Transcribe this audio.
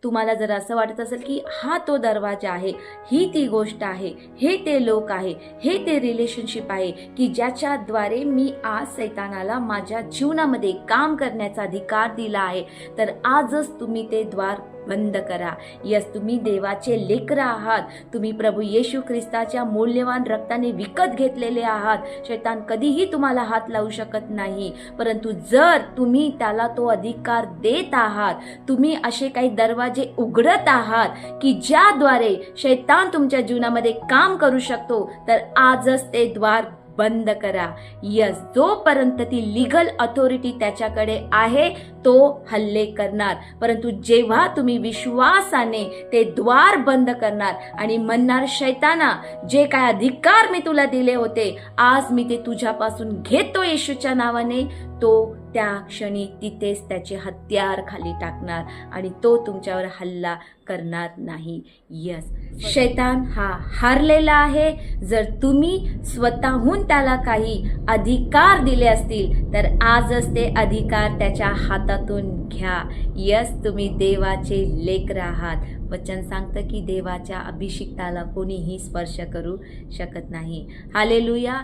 तुम्हाला जर असं वाटत असेल की हा तो दरवाजा आहे, ही ती गोष्ट आहे, हे ते लोक आहे, हे ते रिलेशनशिप आहे की ज्याच्याद्वारे मी आज सैतानाला माझ्या जीवनामध्ये काम करण्याचा अधिकार दिला आहे, तर आजच तुम्ही ते द्वार बंद करा. यस, तुम्ही देवाचे लेकरं आहात. तुम्ही प्रभू येशू ख्रिस्ताच्या मूल्यवान रक्ताने विकत घेतलेले आहात. शैतान कधीही तुम्हाला हात लावू शकत नाही. परंतु जर तुम्ही त्याला तो अधिकार देत आहात, तुम्ही असे काही दरवाजे उघडत आहात की ज्याद्वारे शैतान तुमच्या जीवनामध्ये काम करू शकतो, तर आजच ते द्वार बंद करा. यस, जोपर्यंत ती लिगल अथॉरिटी त्याच्याकडे आहे तो हल्ले करणार. परंतु जेव्हा तुम्ही विश्वासाने ते द्वार बंद करणार आणि म्हणणार, शैताना, जे काय अधिकार मी तुला दिले होते, आज मी ते तुझ्यापासून घेतो येशूच्या नावाने, तो त्या क्षणी तिथेच त्याचे हत्यार खाली टाकणार आणि तो तुमच्यावर हल्ला करणार नाही. यस, शैतान हा हारलेला आहे. जर तुम्ही स्वतःहून त्याला काही अधिकार दिले असतील, तर आजच ते अधिकार त्याच्या हातातून घ्या. यस, तुम्ही देवाचे लेकरं आहात. वचन सांगतं की देवाच्या अभिषिक्ताला कोणीही स्पर्श करू शकत नाही. हालेलुया.